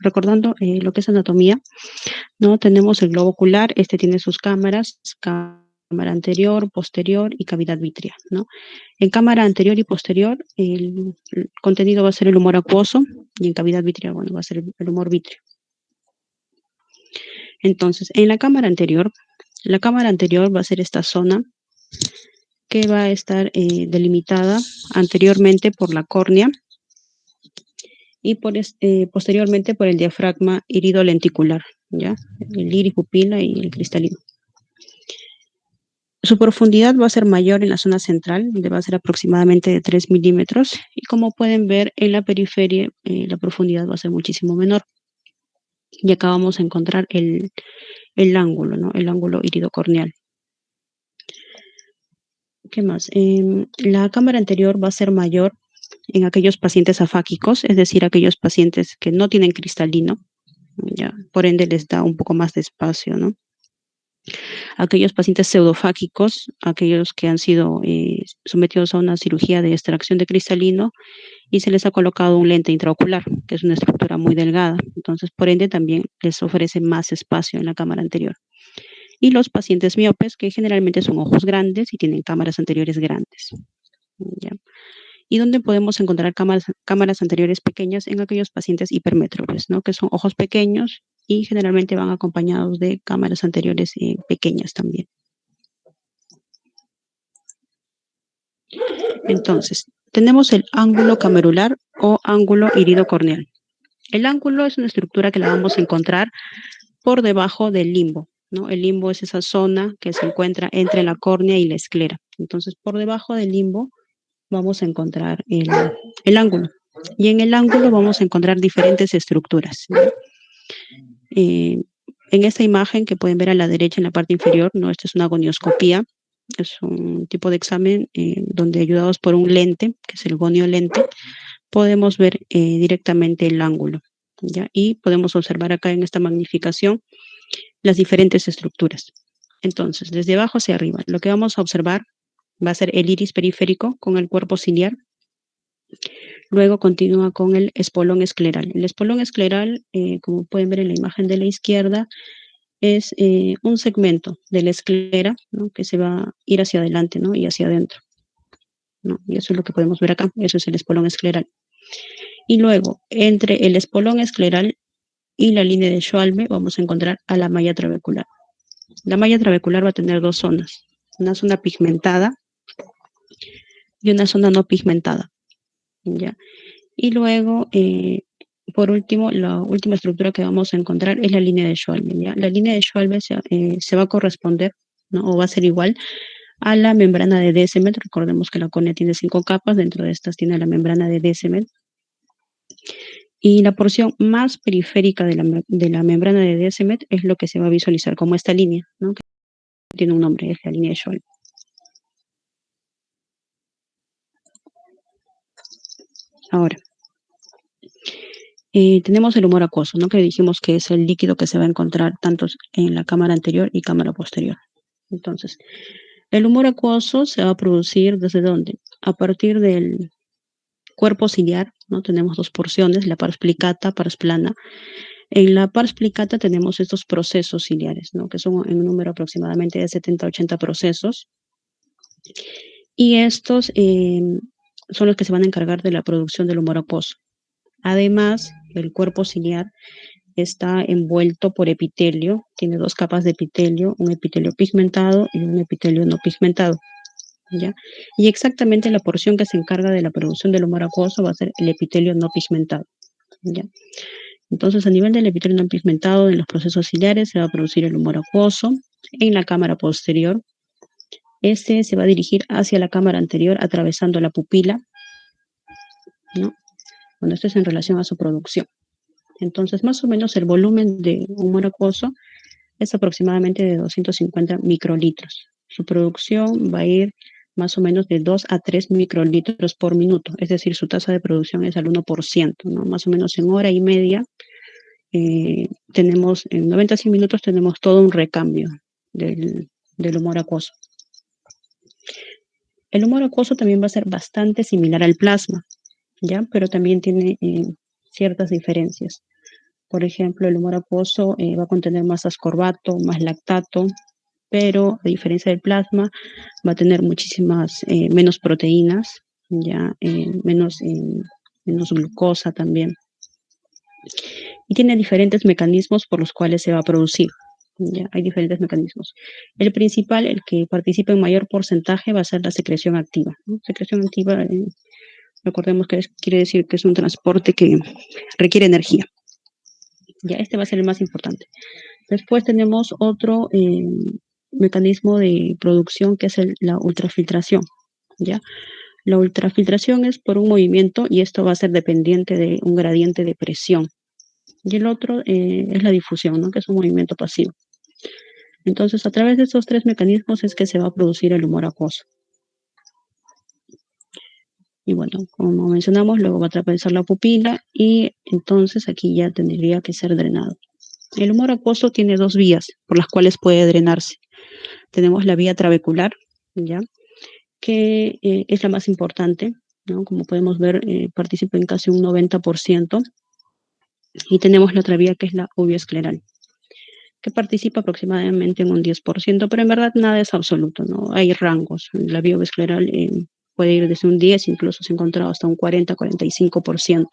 recordando lo que es anatomía, ¿no? Tenemos el globo ocular, este tiene sus cámaras, cámara anterior, posterior y cavidad vítrea, ¿no? En cámara anterior y posterior, el contenido va a ser el humor acuoso y en cavidad vítrea, bueno, va a ser el humor vítreo. Entonces, en la cámara anterior va a ser esta zona que va a estar delimitada anteriormente por la córnea y posteriormente por el diafragma iridolenticular, ¿ya? El iris, pupila y el cristalino. Su profundidad va a ser mayor en la zona central, donde va a ser aproximadamente de 3 milímetros, y como pueden ver en la periferia, la profundidad va a ser muchísimo menor. Y acá vamos a encontrar el ángulo, ¿no? El ángulo iridocorneal. ¿Qué más? La cámara anterior va a ser mayor en aquellos pacientes afáquicos, es decir, aquellos pacientes que no tienen cristalino, ya, por ende les da un poco más de espacio, ¿no? Aquellos pacientes pseudofáquicos, aquellos que han sido sometidos a una cirugía de extracción de cristalino y se les ha colocado un lente intraocular, que es una estructura muy delgada, entonces por ende también les ofrece más espacio en la cámara anterior. Y los pacientes miopes, que generalmente son ojos grandes y tienen cámaras anteriores grandes, ¿ya? Y donde podemos encontrar cámaras anteriores pequeñas en aquellos pacientes hipermétropes, ¿no? Que son ojos pequeños y generalmente van acompañados de cámaras anteriores pequeñas también. Entonces, tenemos el ángulo camerular o ángulo iridocorneal. El ángulo es una estructura que la vamos a encontrar por debajo del limbo, ¿no? El limbo es esa zona que se encuentra entre la córnea y la esclera. Entonces, por debajo del limbo vamos a encontrar el ángulo. Y en el ángulo vamos a encontrar diferentes estructuras, ¿no? En esta imagen que pueden ver a la derecha en la parte inferior, ¿no? Esta es una gonioscopía, es un tipo de examen donde ayudados por un lente, que es el goniolente, podemos ver directamente el ángulo, ¿ya? Y podemos observar acá en esta magnificación las diferentes estructuras. Entonces, desde abajo hacia arriba, lo que vamos a observar va a ser el iris periférico con el cuerpo ciliar. Luego continúa con el espolón escleral. El espolón escleral, como pueden ver en la imagen de la izquierda, es un segmento de la esclera, ¿no? Que se va a ir hacia adelante, ¿no? Y hacia adentro, ¿no? Y eso es lo que podemos ver acá, eso es el espolón escleral. Y luego, entre el espolón escleral y la línea de Schwalbe, vamos a encontrar a la malla trabecular. La malla trabecular va a tener dos zonas, una zona pigmentada y una zona no pigmentada, ¿ya? Y luego, por último, la última estructura que vamos a encontrar es la línea de Schwalbe, ¿ya? La línea de Schwalbe se va a corresponder, ¿no? O va a ser igual a la membrana de Descemet. Recordemos que la córnea tiene 5 capas, dentro de estas tiene la membrana de Descemet. Y la porción más periférica de la membrana de Descemet es lo que se va a visualizar como esta línea, ¿no? Que tiene un nombre, es la línea de Schwalbe. Ahora, tenemos el humor acuoso, ¿no? Que dijimos que es el líquido que se va a encontrar tanto en la cámara anterior y cámara posterior. Entonces, el humor acuoso se va a producir ¿desde dónde? A partir del cuerpo ciliar, ¿no? Tenemos dos porciones, la pars plicata, pars plana. En la pars plicata tenemos estos procesos ciliares, ¿no? Que son en un número aproximadamente de 70 a 80 procesos. Y estos son los que se van a encargar de la producción del humor acuoso. Además, el cuerpo ciliar está envuelto por epitelio, tiene 2 capas de epitelio, un epitelio pigmentado y un epitelio no pigmentado, ¿ya? Y exactamente la porción que se encarga de la producción del humor acuoso va a ser el epitelio no pigmentado, ¿ya? Entonces, a nivel del epitelio no pigmentado, en los procesos ciliares se va a producir el humor acuoso. En la cámara posterior, este se va a dirigir hacia la cámara anterior atravesando la pupila, ¿no? Bueno, esto es en relación a su producción. Entonces, más o menos el volumen de humor acuoso es aproximadamente de 250 microlitros. Su producción va a ir más o menos de 2 a 3 microlitros por minuto, es decir, su tasa de producción es al 1%, ¿no? Más o menos en hora y media tenemos, en 90 a 100 minutos tenemos todo un recambio del humor acuoso. El humor acuoso también va a ser bastante similar al plasma, ¿ya? Pero también tiene ciertas diferencias. Por ejemplo, el humor acuoso va a contener más ascorbato, más lactato, pero a diferencia del plasma va a tener muchísimas menos proteínas, ya menos glucosa también. Y tiene diferentes mecanismos por los cuales se va a producir. Ya, hay diferentes mecanismos. El principal, el que participa en mayor porcentaje, va a ser la secreción activa, ¿no? Secreción activa, recordemos que quiere decir que es un transporte que requiere energía. Ya, este va a ser el más importante. Después tenemos otro mecanismo de producción que es la ultrafiltración. ¿Ya? La ultrafiltración es por un movimiento y esto va a ser dependiente de un gradiente de presión. Y el otro es la difusión, ¿no? Que es un movimiento pasivo. Entonces, a través de estos tres mecanismos es que se va a producir el humor acuoso. Y bueno, como mencionamos, luego va a atravesar la pupila y entonces aquí ya tendría que ser drenado. El humor acuoso tiene dos vías por las cuales puede drenarse. Tenemos la vía trabecular, ¿ya? Que es la más importante, ¿no? Como podemos ver, participa en casi un 90%. Y tenemos la otra vía que es la uveoescleral, que participa aproximadamente en un 10%, pero en verdad nada es absoluto, ¿no? Hay rangos. La vía uveoescleral puede ir desde un 10, incluso se ha encontrado hasta un 40-45%.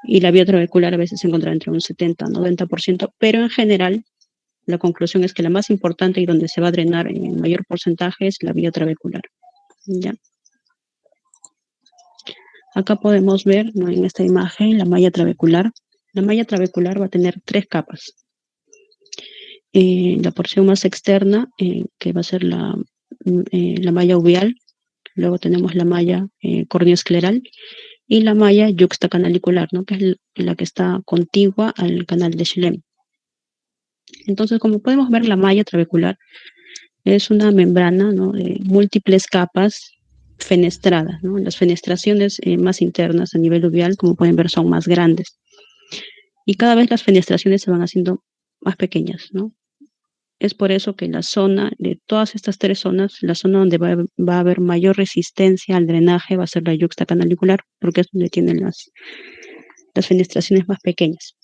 Y la vía trabecular a veces se encuentra entre un 70-90%, pero en general la conclusión es que la más importante y donde se va a drenar en mayor porcentaje es la vía trabecular. ¿Ya? Acá podemos ver, ¿no? En esta imagen la malla trabecular. La malla trabecular va a tener tres capas. La porción más externa, que va a ser la malla uveal. Luego tenemos la malla corneoescleral y la malla yuxtacanalicular, ¿no? Que es la que está contigua al canal de Schlemm. Entonces, como podemos ver, la malla trabecular es una membrana, ¿no? De múltiples capas fenestradas, ¿no? Las fenestraciones más internas a nivel uveal, como pueden ver, son más grandes. Y cada vez las fenestraciones se van haciendo más pequeñas, ¿no? Es por eso que la zona de todas estas tres zonas, la zona donde va a haber mayor resistencia al drenaje va a ser la yuxtacanalicular, porque es donde tienen las fenestraciones más pequeñas.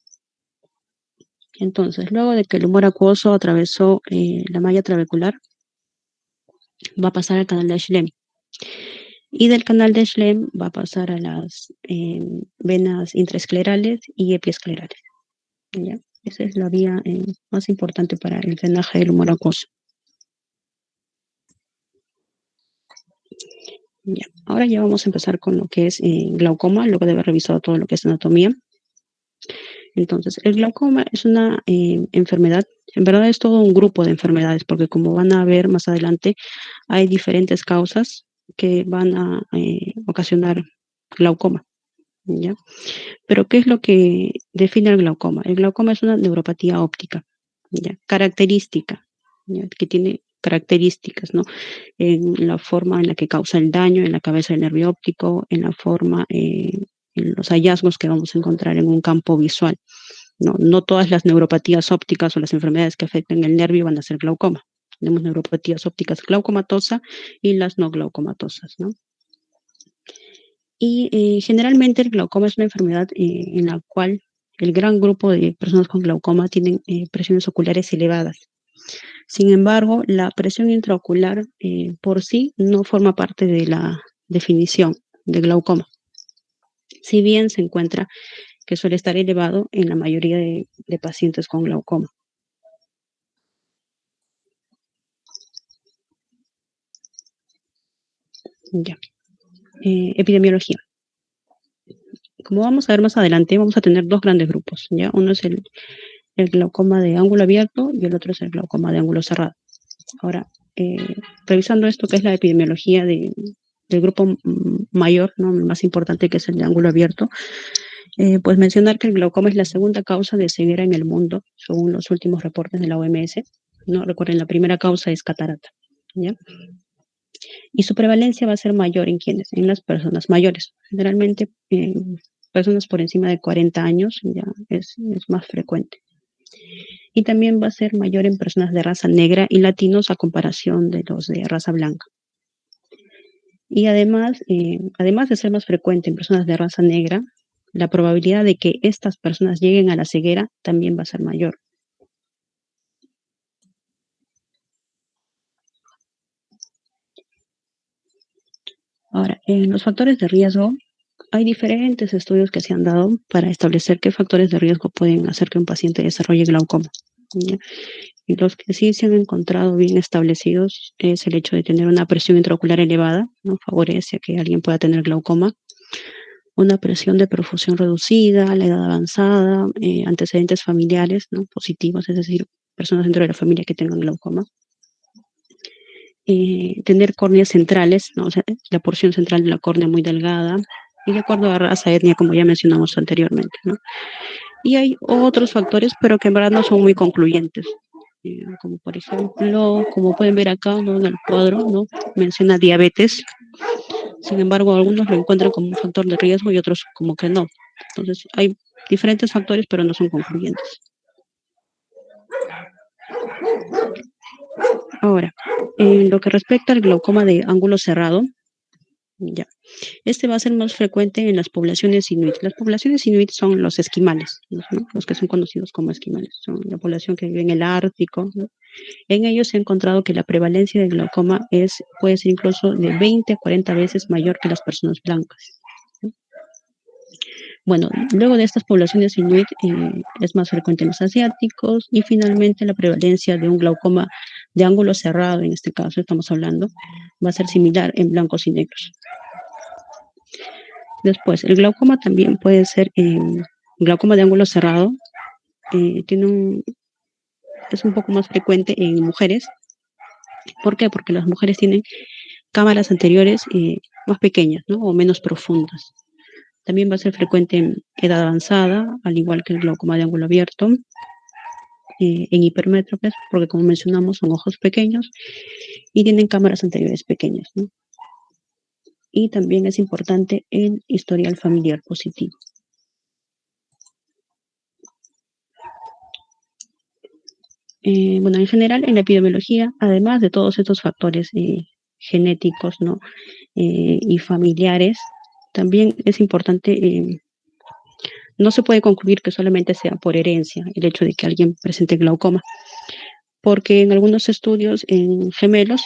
Entonces, luego de que el humor acuoso atravesó la malla trabecular, va a pasar al canal de Schlemm. Y del canal de Schlemm va a pasar a las venas intraesclerales y epiesclerales. ¿Ya? Esa es la vía más importante para el drenaje del humor acuoso. Ya. Ahora ya vamos a empezar con lo que es glaucoma, luego de haber revisado todo lo que es anatomía. Entonces, el glaucoma es una enfermedad, en verdad es todo un grupo de enfermedades, porque como van a ver más adelante, hay diferentes causas que van a ocasionar glaucoma, ¿ya? Pero, ¿qué es lo que define el glaucoma? El glaucoma es una neuropatía óptica, ¿ya? Característica, ¿ya? Que tiene características, ¿no? En la forma en la que causa el daño en la cabeza del nervio óptico, en la forma, en los hallazgos que vamos a encontrar en un campo visual. No todas las neuropatías ópticas o las enfermedades que afectan el nervio van a ser glaucoma. Tenemos neuropatías ópticas glaucomatosas y las no glaucomatosas, ¿no? Y generalmente el glaucoma es una enfermedad en la cual el gran grupo de personas con glaucoma tienen presiones oculares elevadas. Sin embargo, la presión intraocular por sí no forma parte de la definición de glaucoma, si bien se encuentra que suele estar elevado en la mayoría de pacientes con glaucoma. Ya. Epidemiología. Como vamos a ver más adelante, vamos a tener dos grandes grupos, ¿ya? Uno es el glaucoma de ángulo abierto y el otro es el glaucoma de ángulo cerrado. Ahora, revisando esto que es la epidemiología del grupo mayor, ¿no? El más importante, que es el de ángulo abierto, pues mencionar que el glaucoma es la segunda causa de ceguera en el mundo, según los últimos reportes de la OMS, ¿no? Recuerden, la primera causa es catarata, ¿ya? Y su prevalencia va a ser mayor en quienes, en las personas mayores. Generalmente, personas por encima de 40 años ya es más frecuente. Y también va a ser mayor en personas de raza negra y latinos a comparación de los de raza blanca. Y además de ser más frecuente en personas de raza negra, la probabilidad de que estas personas lleguen a la ceguera también va a ser mayor. Ahora, en los factores de riesgo, hay diferentes estudios que se han dado para establecer qué factores de riesgo pueden hacer que un paciente desarrolle glaucoma, ¿ya? Y los que sí se han encontrado bien establecidos es el hecho de tener una presión intraocular elevada, ¿no? Favorece a que alguien pueda tener glaucoma, una presión de perfusión reducida, la edad avanzada, antecedentes familiares, ¿no? Positivos, es decir, personas dentro de la familia que tengan glaucoma. Tener córneas centrales, ¿no? O sea, la porción central de la córnea muy delgada, y de acuerdo a raza, etnia, como ya mencionamos anteriormente, ¿no? Y hay otros factores, pero que en verdad no son muy concluyentes, como por ejemplo, como pueden ver acá, ¿no? En el cuadro, ¿no? Menciona diabetes, sin embargo, algunos lo encuentran como un factor de riesgo y otros como que no. Entonces, hay diferentes factores, pero no son concluyentes. Ahora, en lo que respecta al glaucoma de ángulo cerrado, ya, este va a ser más frecuente en las poblaciones inuit. Las poblaciones inuit son los esquimales, ¿no? Los que son conocidos como esquimales. Son la población que vive en el Ártico, ¿no? En ellos se ha encontrado que la prevalencia de glaucoma puede ser incluso de 20 a 40 veces mayor que las personas blancas. Bueno, luego de estas poblaciones inuit es más frecuente en los asiáticos y finalmente la prevalencia de un glaucoma de ángulo cerrado, en este caso estamos hablando, va a ser similar en blancos y negros. Después, el glaucoma también puede ser glaucoma de ángulo cerrado, es un poco más frecuente en mujeres. ¿Por qué? Porque las mujeres tienen cámaras anteriores más pequeñas, ¿no? O menos profundas. También va a ser frecuente en edad avanzada, al igual que el glaucoma de ángulo abierto, en hipermétropes, porque como mencionamos son ojos pequeños y tienen cámaras anteriores pequeñas, ¿no? Y también es importante el historial familiar positivo. Bueno, en general, en la epidemiología, además de todos estos factores genéticos, ¿no? Y familiares, también es importante, no se puede concluir que solamente sea por herencia el hecho de que alguien presente glaucoma, porque en algunos estudios en gemelos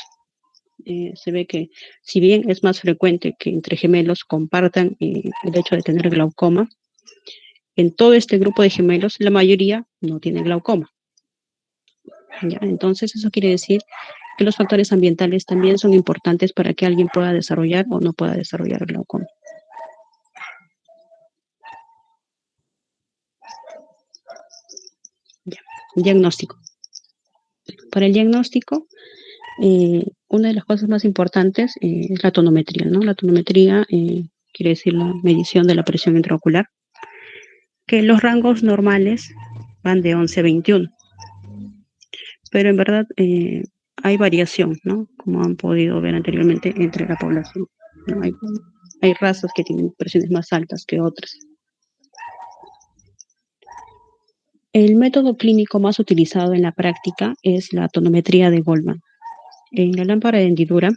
se ve que si bien es más frecuente que entre gemelos compartan el hecho de tener glaucoma, en todo este grupo de gemelos la mayoría no tiene glaucoma. ¿Ya? Entonces eso quiere decir que los factores ambientales también son importantes para que alguien pueda desarrollar o no pueda desarrollar glaucoma. Ya. Diagnóstico. Para el diagnóstico, una de las cosas más importantes es la tonometría, ¿no? La tonometría quiere decir la medición de la presión intraocular, que los rangos normales van de 11 a 21, pero en verdad hay variación, ¿no? Como han podido ver anteriormente entre la población, ¿no? Hay razas que tienen presiones más altas que otras. El método clínico más utilizado en la práctica es la tonometría de Goldman. En la lámpara de hendidura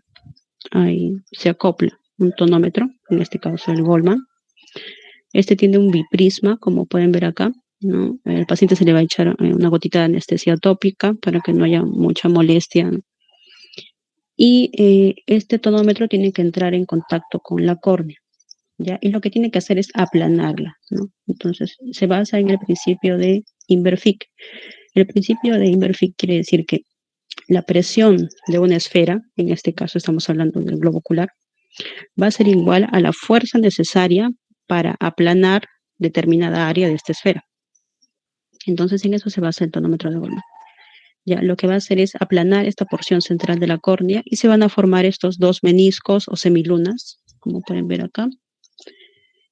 se acopla un tonómetro, en este caso el Goldman. Este tiene un biprisma, como pueden ver acá, ¿no? Al paciente se le va a echar una gotita de anestesia tópica para que no haya mucha molestia, ¿no? Y este tonómetro tiene que entrar en contacto con la córnea, ¿ya? Y lo que tiene que hacer es aplanarla, ¿no? Entonces, se basa en el principio de Inverfic. El principio de Inverfic quiere decir que la presión de una esfera, en este caso estamos hablando del globo ocular, va a ser igual a la fuerza necesaria para aplanar determinada área de esta esfera. Entonces, en eso se basa el tonómetro de Goldman. Ya, lo que va a hacer es aplanar esta porción central de la córnea y se van a formar estos dos meniscos o semilunas, como pueden ver acá.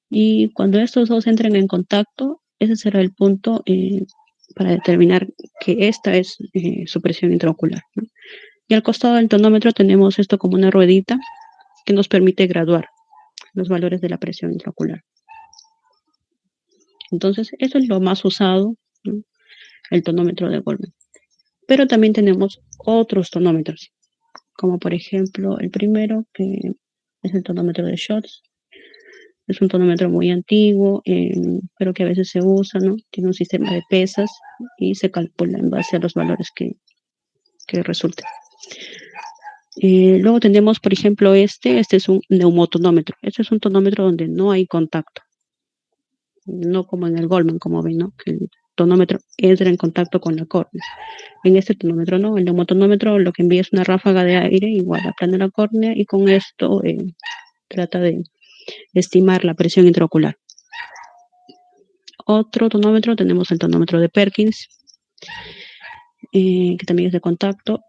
Y cuando estos dos entren en contacto, ese será el punto para determinar que esta es su presión intraocular, ¿no? Y al costado del tonómetro tenemos esto como una ruedita que nos permite graduar los valores de la presión intraocular. Entonces, eso es lo más usado, ¿no? El tonómetro de Goldman. Pero también tenemos otros tonómetros, como por ejemplo el primero, que es el tonómetro de Schotts. Es un tonómetro muy antiguo, pero que a veces se usa, ¿no? Tiene un sistema de pesas y se calcula en base a los valores que resulten. Luego tenemos, por ejemplo, este es un neumotonómetro. Este es un tonómetro donde no hay contacto, no como en el Goldman, como ven, ¿no? Que el tonómetro entra en contacto con la córnea. En este tonómetro no, el neumotonómetro lo que envía es una ráfaga de aire, igual aplana la córnea y con esto trata de estimar la presión intraocular. Otro tonómetro, tenemos el tonómetro de Perkins, que también es de contacto.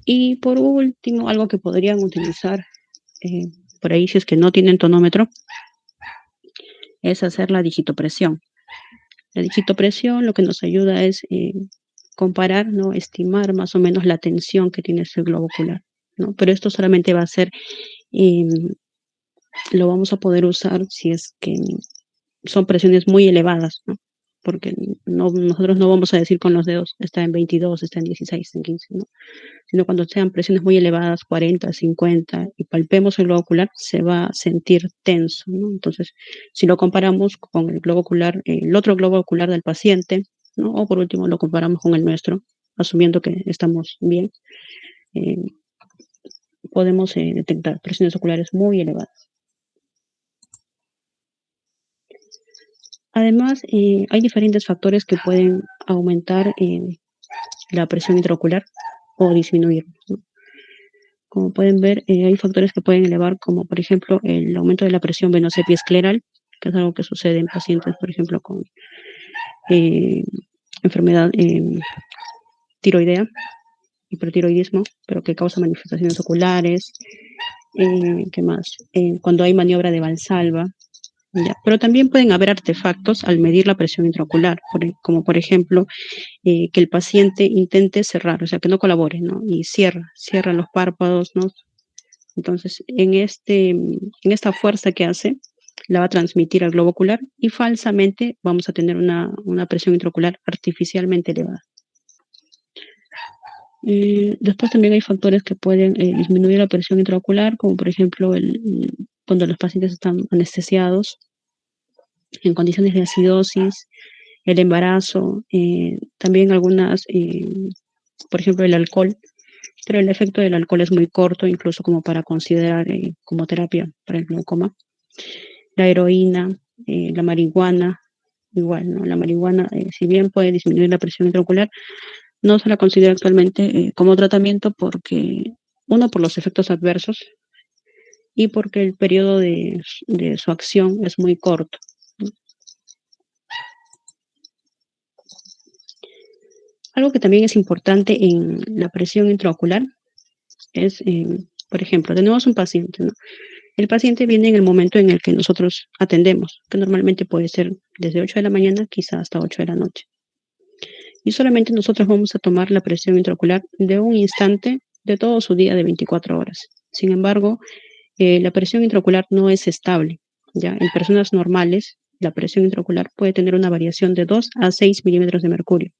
Y por último, algo que podrían utilizar por ahí si es que no tienen tonómetro, es hacer la digitopresión. La digitopresión lo que nos ayuda es comparar, ¿no? Estimar más o menos la tensión que tiene ese globo ocular, ¿no? Pero esto solamente va a ser, lo vamos a poder usar si es que son presiones muy elevadas, ¿no? Porque nosotros no vamos a decir con los dedos, está en 22, está en 16, está en 15, ¿no? Sino cuando sean presiones muy elevadas, 40, 50, y palpemos el globo ocular, se va a sentir tenso, ¿no? Entonces, si lo comparamos con el globo ocular, el otro globo ocular del paciente, ¿no? O por último lo comparamos con el nuestro, asumiendo que estamos bien, eh, podemos detectar presiones oculares muy elevadas. Además, hay diferentes factores que pueden aumentar la presión intraocular o disminuir, ¿no? Como pueden ver, hay factores que pueden elevar, como por ejemplo el aumento de la presión venosa epiescleral, que es algo que sucede en pacientes, por ejemplo, con eh, enfermedad tiroidea, hipertiroidismo, pero que causa manifestaciones oculares. ¿Qué más? Cuando hay maniobra de Valsalva. Ya. Pero también pueden haber artefactos al medir la presión intraocular, como por ejemplo que el paciente intente cerrar, o sea, que no colabore, ¿no? Y cierra los párpados, ¿no? Entonces, en esta fuerza que hace, la va a transmitir al globo ocular y falsamente vamos a tener una presión intraocular artificialmente elevada. Después también hay factores que pueden disminuir la presión intraocular, como por ejemplo cuando los pacientes están anestesiados, en condiciones de acidosis, el embarazo, también algunas, por ejemplo, el alcohol, pero el efecto del alcohol es muy corto, incluso como para considerar como terapia para el glaucoma. La heroína, la marihuana, igual, ¿no? La marihuana, si bien puede disminuir la presión intraocular, no se la considera actualmente como tratamiento porque, uno, por los efectos adversos y porque el periodo de su acción es muy corto, ¿no? Algo que también es importante en la presión intraocular es, por ejemplo, tenemos un paciente, ¿no? El paciente viene en el momento en el que nosotros atendemos, que normalmente puede ser desde 8 de la mañana, quizá hasta 8 de la noche. Y solamente nosotros vamos a tomar la presión intraocular de un instante de todo su día de 24 horas. Sin embargo, la presión intraocular no es estable, ¿ya? En personas normales, la presión intraocular puede tener una variación de 2 a 6 milímetros de mercurio.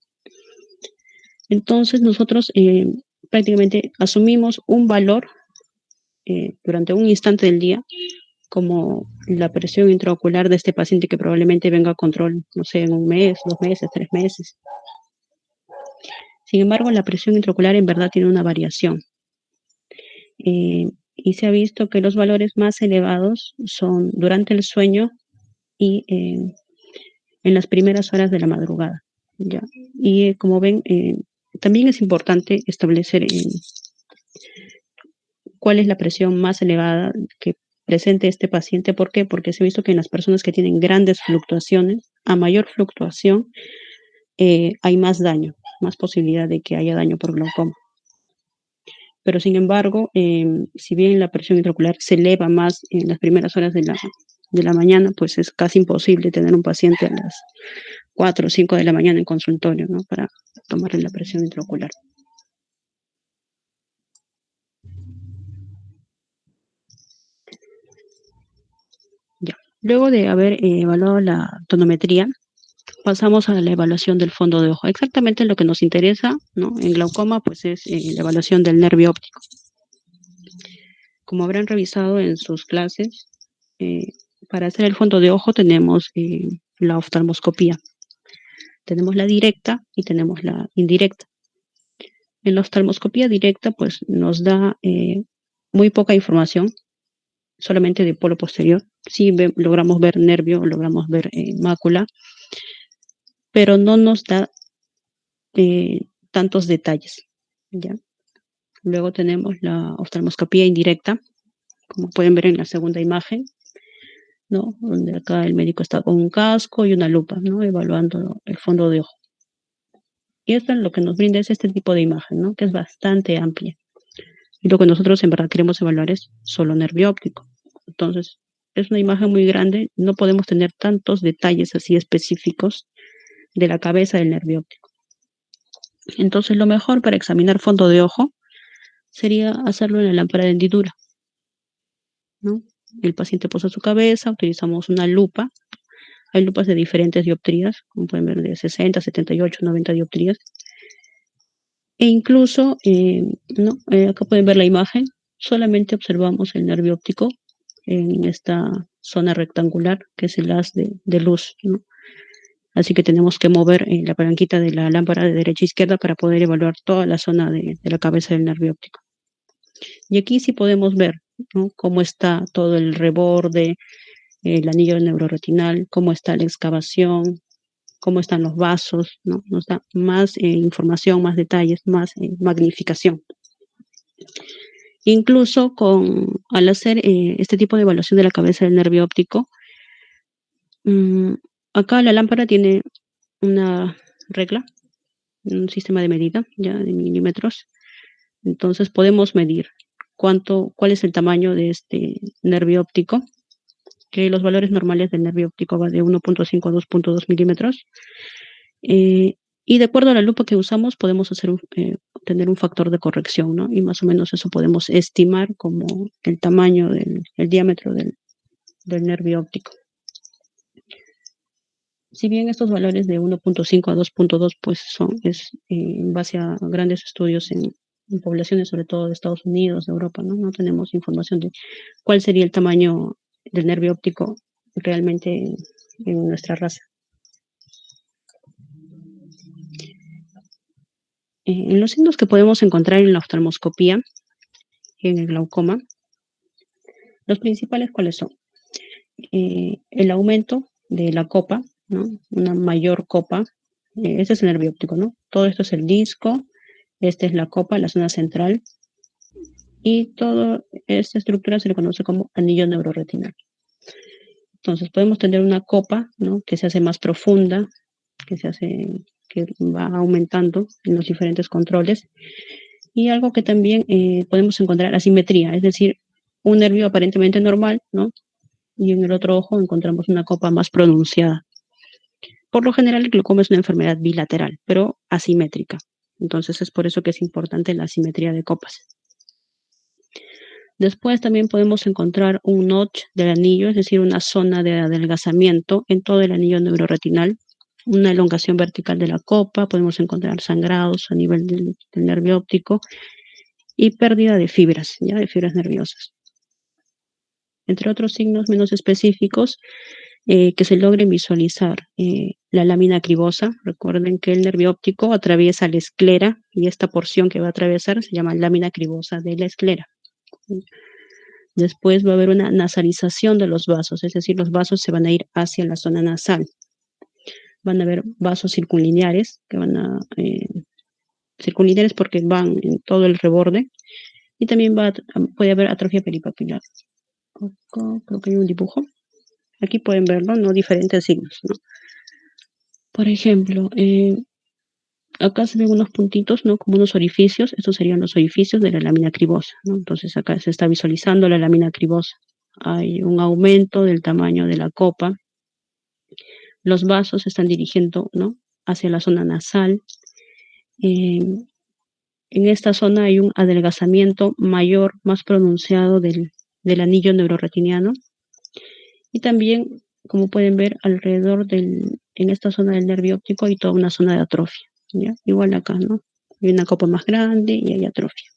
Entonces, nosotros prácticamente asumimos un valor durante un instante del día como la presión intraocular de este paciente que probablemente venga a control, no sé, en un mes, 2 meses, 3 meses. Sin embargo, la presión intraocular en verdad tiene una variación. Y se ha visto que los valores más elevados son durante el sueño y en las primeras horas de la madrugada, ¿ya? Y como ven, también es importante establecer cuál es la presión más elevada que presente este paciente. ¿Por qué? Porque se ha visto que en las personas que tienen grandes fluctuaciones, a mayor fluctuación, hay más daño, más posibilidad de que haya daño por glaucoma. Pero sin embargo, si bien la presión intraocular se eleva más en las primeras horas de la mañana, pues es casi imposible tener un paciente a las 4 o 5 de la mañana en consultorio, ¿no? Para tomarle la presión intraocular. Ya. Luego de haber evaluado la tonometría, pasamos a la evaluación del fondo de ojo. Exactamente lo que nos interesa, ¿no? En glaucoma, pues es la evaluación del nervio óptico. Como habrán revisado en sus clases, Para hacer el fondo de ojo tenemos la oftalmoscopía. Tenemos la directa y tenemos la indirecta. En la oftalmoscopía directa, pues nos da muy poca información, solamente de polo posterior. Sí logramos ver nervio, logramos ver mácula, pero no nos da tantos detalles, ¿ya? Luego tenemos la oftalmoscopía indirecta, como pueden ver en la segunda imagen, ¿no? Donde acá el médico está con un casco y una lupa, ¿no? Evaluando el fondo de ojo. Y esto es lo que nos brinda es este tipo de imagen, ¿no? Que es bastante amplia. Y lo que nosotros en verdad queremos evaluar es solo nervio óptico. Entonces, es una imagen muy grande, no podemos tener tantos detalles así específicos de la cabeza del nervio óptico. Entonces, lo mejor para examinar fondo de ojo sería hacerlo en la lámpara de hendidura, ¿no? El paciente posa su cabeza, utilizamos una lupa. Hay lupas de diferentes dioptrías, como pueden ver, de 60, 78, 90 dioptrías. E incluso, ¿no? Acá pueden ver la imagen, solamente observamos el nervio óptico en esta zona rectangular, que es el haz de luz, ¿no? Así que tenemos que mover la palanquita de la lámpara de derecha a izquierda para poder evaluar toda la zona de la cabeza del nervio óptico. Y aquí sí podemos ver, ¿no? Cómo está todo el reborde, el anillo neuroretinal, cómo está la excavación, cómo están los vasos, ¿no? Nos da más información, más detalles, más magnificación. Incluso al hacer este tipo de evaluación de la cabeza del nervio óptico, acá la lámpara tiene una regla, un sistema de medida ya de milímetros. Entonces podemos medir cuál es el tamaño de este nervio óptico, que los valores normales del nervio óptico va de 1.5 a 2.2 milímetros. Y de acuerdo a la lupa que usamos, podemos tener un factor de corrección, ¿no? Y más o menos eso podemos estimar como el tamaño el diámetro del nervio óptico. Si bien estos valores de 1.5 a 2.2 pues es en base a grandes estudios en poblaciones, sobre todo de Estados Unidos, de Europa, ¿no? No tenemos información de cuál sería el tamaño del nervio óptico realmente en nuestra raza. En los signos que podemos encontrar en la oftalmoscopía, en el glaucoma, los principales, ¿cuáles son? El aumento de la copa, ¿no? Una mayor copa, ese es el nervio óptico, ¿no? Todo esto es el disco, esta es la copa, la zona central, y toda esta estructura se le conoce como anillo neuroretinal. Entonces podemos tener una copa, ¿no? Que se hace más profunda, que va aumentando en los diferentes controles, y algo que también podemos encontrar asimetría, es decir, un nervio aparentemente normal, ¿no? Y en el otro ojo encontramos una copa más pronunciada. Por lo general, el glaucoma es una enfermedad bilateral, pero asimétrica. Entonces es por eso que es importante la asimetría de copas. Después también podemos encontrar un notch del anillo, es decir, una zona de adelgazamiento en todo el anillo neuroretinal, una elongación vertical de la copa, podemos encontrar sangrados a nivel del nervio óptico y pérdida de fibras, ya de fibras nerviosas. Entre otros signos menos específicos que se logren visualizar la lámina cribosa. Recuerden que el nervio óptico atraviesa la esclera y esta porción que va a atravesar se llama lámina cribosa de la esclera. Después va a haber una nasalización de los vasos, es decir, los vasos se van a ir hacia la zona nasal. Van a haber vasos circunlineares, circunlineares porque van en todo el reborde, y también puede haber atrofia peripapilar. Acá creo que hay un dibujo. Aquí pueden verlo, ¿no? Diferentes signos, ¿no? Por ejemplo, acá se ven unos puntitos, ¿no? Como unos orificios. Estos serían los orificios de la lámina cribosa, ¿no? Entonces acá se está visualizando la lámina cribosa. Hay un aumento del tamaño de la copa. Los vasos se están dirigiendo, ¿no? Hacia la zona nasal. En esta zona hay un adelgazamiento mayor, más pronunciado del anillo neuroretiniano. Y también, como pueden ver, alrededor en esta zona del nervio óptico hay toda una zona de atrofia, ¿ya? Igual acá, ¿no? Hay una copa más grande y hay atrofia.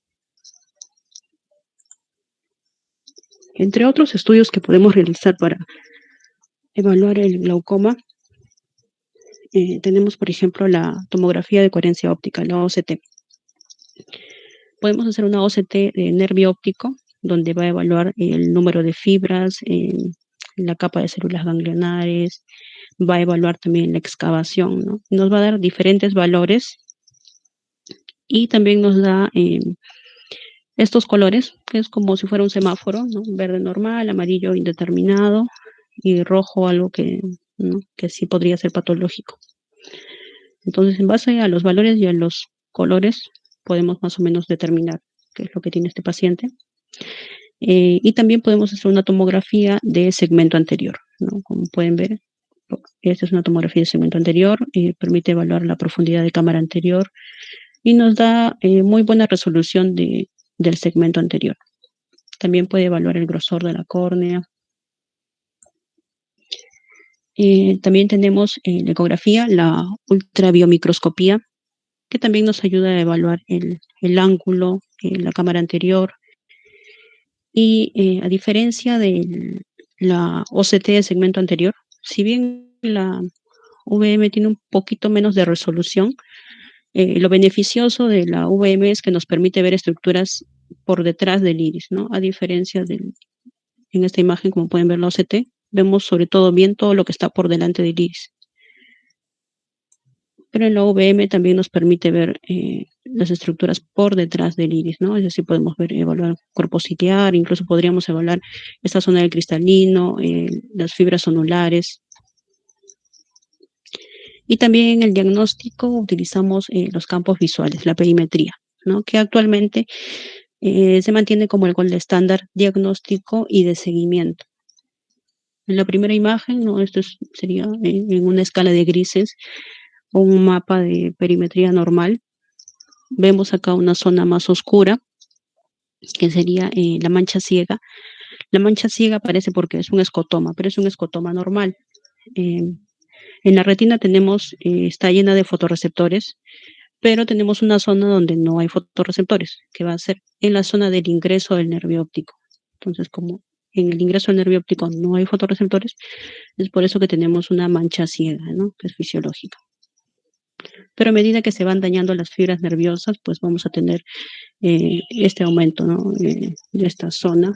Entre otros estudios que podemos realizar para evaluar el glaucoma, tenemos, por ejemplo, la tomografía de coherencia óptica, la OCT. Podemos hacer una OCT de nervio óptico, donde va a evaluar el número de fibras, la capa de células ganglionares, va a evaluar también la excavación, ¿no? Nos va a dar diferentes valores y también nos da estos colores, que es como si fuera un semáforo, ¿no? Verde normal, amarillo indeterminado y rojo algo que, ¿no? Que sí podría ser patológico. Entonces, en base a los valores y a los colores, podemos más o menos determinar qué es lo que tiene este paciente. Y también podemos hacer una tomografía de segmento anterior, ¿no? Como pueden ver, esta es una tomografía de segmento anterior, permite evaluar la profundidad de cámara anterior y nos da muy buena resolución del segmento anterior. También puede evaluar el grosor de la córnea. También tenemos la ecografía, la ultrabiomicroscopía, que también nos ayuda a evaluar el ángulo, la cámara anterior. Y a diferencia de la OCT de segmento anterior, si bien la VM tiene un poquito menos de resolución, lo beneficioso de la VM es que nos permite ver estructuras por detrás del iris, ¿no? A diferencia en esta imagen, como pueden ver la OCT, vemos sobre todo bien todo lo que está por delante del iris. Pero en la VM también nos permite ver las estructuras por detrás del iris, ¿no? Es decir, podemos ver, evaluar cuerpo ciliar, incluso podríamos evaluar esta zona del cristalino, las fibras onulares. Y también en el diagnóstico utilizamos los campos visuales, la perimetría, ¿no? Que actualmente se mantiene como el gol estándar diagnóstico y de seguimiento. En la primera imagen, ¿no? Esto sería en una escala de grises o un mapa de perimetría normal. Vemos acá una zona más oscura, que sería la mancha ciega. La mancha ciega aparece porque es un escotoma, pero es un escotoma normal. En la retina tenemos, está llena de fotorreceptores, pero tenemos una zona donde no hay fotorreceptores, que va a ser en la zona del ingreso del nervio óptico. Entonces, como en el ingreso del nervio óptico no hay fotorreceptores, es por eso que tenemos una mancha ciega, ¿no? Que es fisiológica. Pero a medida que se van dañando las fibras nerviosas, pues vamos a tener este aumento, ¿no? De esta zona,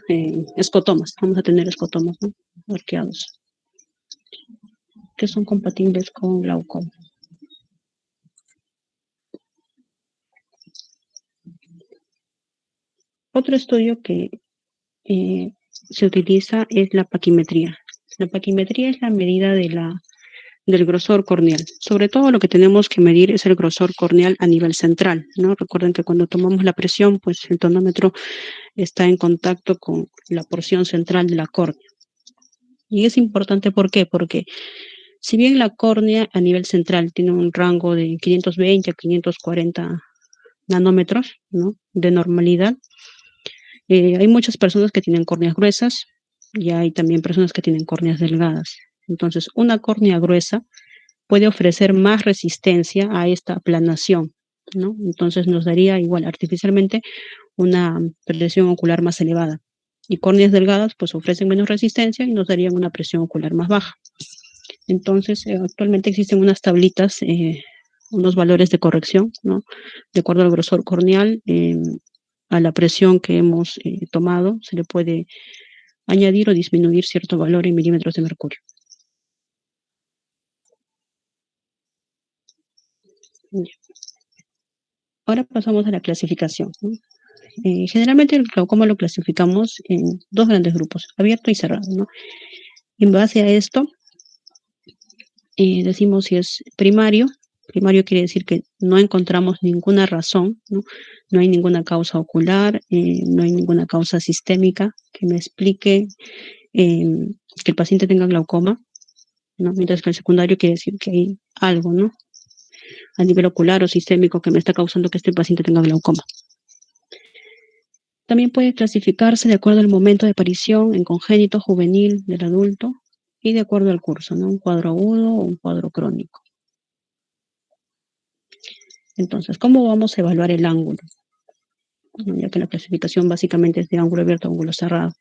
escotomas, vamos a tener escotomas, ¿no? Arqueados, que son compatibles con glaucoma. Otro estudio que se utiliza es la paquimetría. La paquimetría es la medida del grosor corneal. Sobre todo lo que tenemos que medir es el grosor corneal a nivel central, ¿no? Recuerden que cuando tomamos la presión, pues el tonómetro está en contacto con la porción central de la córnea. Y es importante, ¿por qué? Porque si bien la córnea a nivel central tiene un rango de 520 a 540 nanómetros, ¿no? De normalidad, hay muchas personas que tienen córneas gruesas y hay también personas que tienen córneas delgadas. Entonces, una córnea gruesa puede ofrecer más resistencia a esta aplanación, ¿no? Entonces nos daría igual artificialmente una presión ocular más elevada. Y córneas delgadas pues ofrecen menos resistencia y nos darían una presión ocular más baja. Entonces, actualmente existen unas tablitas, unos valores de corrección, ¿no? De acuerdo al grosor corneal, a la presión que hemos tomado, se le puede añadir o disminuir cierto valor en milímetros de mercurio. Ahora pasamos a la clasificación, ¿no? Generalmente el glaucoma lo clasificamos en dos grandes grupos, abierto y cerrado, ¿no? En base a esto, decimos si es primario. Primario quiere decir que no encontramos ninguna razón, ¿no? No hay ninguna causa ocular, no hay ninguna causa sistémica que me explique que el paciente tenga glaucoma, ¿no? Mientras que el secundario quiere decir que hay algo, ¿no? A nivel ocular o sistémico que me está causando que este paciente tenga glaucoma. También puede clasificarse de acuerdo al momento de aparición en congénito, juvenil, del adulto y de acuerdo al curso, ¿no? Un cuadro agudo o un cuadro crónico. Entonces, ¿cómo vamos a evaluar el ángulo? Ya que la clasificación básicamente es de ángulo abierto a ángulo cerrado.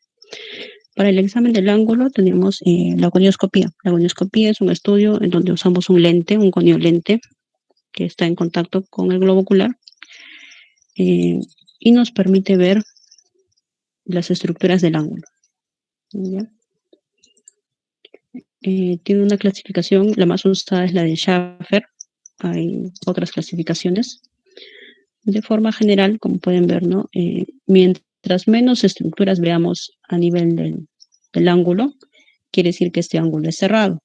Para el examen del ángulo tenemos la gonioscopía. La gonioscopía es un estudio en donde usamos un lente, un goniolente, que está en contacto con el globo ocular y nos permite ver las estructuras del ángulo. ¿Ya? Tiene una clasificación, la más usada es la de Schaffer, hay otras clasificaciones. De forma general, como pueden ver, ¿no? Mientras menos estructuras veamos a nivel del ángulo, quiere decir que este ángulo es cerrado.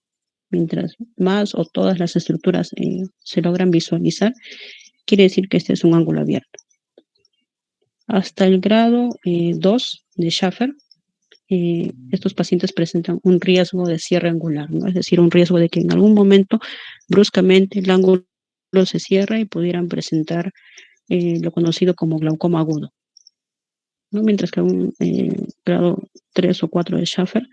Mientras más o todas las estructuras se logran visualizar, quiere decir que este es un ángulo abierto. Hasta el grado 2 de Schaffer, estos pacientes presentan un riesgo de cierre angular, ¿no? Es decir, un riesgo de que en algún momento bruscamente el ángulo se cierre y pudieran presentar lo conocido como glaucoma agudo, ¿no? Mientras que un grado 3 o 4 de Schaffer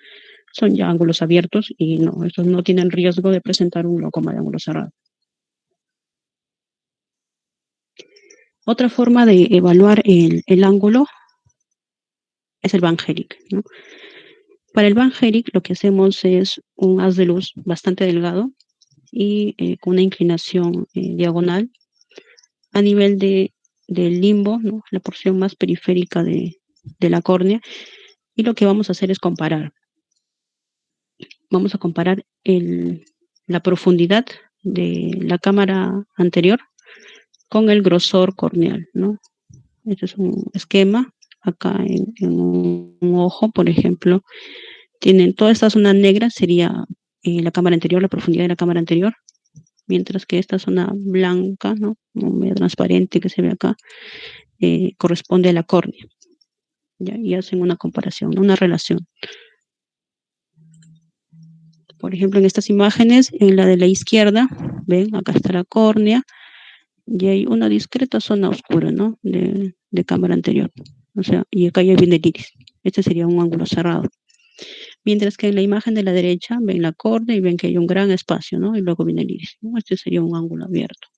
son ya ángulos abiertos y no, estos no tienen riesgo de presentar un glaucoma de ángulo cerrado. Otra forma de evaluar el ángulo es el Van Herijk, ¿no? Para el Van Herijk lo que hacemos es un haz de luz bastante delgado y con una inclinación diagonal a nivel del limbo, ¿no? La porción más periférica de la córnea, y lo que vamos a hacer es comparar. Vamos a comparar la profundidad de la cámara anterior con el grosor corneal, ¿no? Este es un esquema. Acá en un ojo, por ejemplo, tienen toda esta zona negra, sería la cámara anterior, la profundidad de la cámara anterior, mientras que esta zona blanca, ¿no? Medio transparente que se ve acá, corresponde a la córnea. ¿Ya? Y hacen una comparación, una relación. Por ejemplo, en estas imágenes, en la de la izquierda, ven, acá está la córnea, y hay una discreta zona oscura, ¿no? De cámara anterior. O sea, y acá ya viene el iris. Este sería un ángulo cerrado. Mientras que en la imagen de la derecha ven la córnea y ven que hay un gran espacio, ¿no? Y luego viene el iris, ¿no? Este sería un ángulo abierto.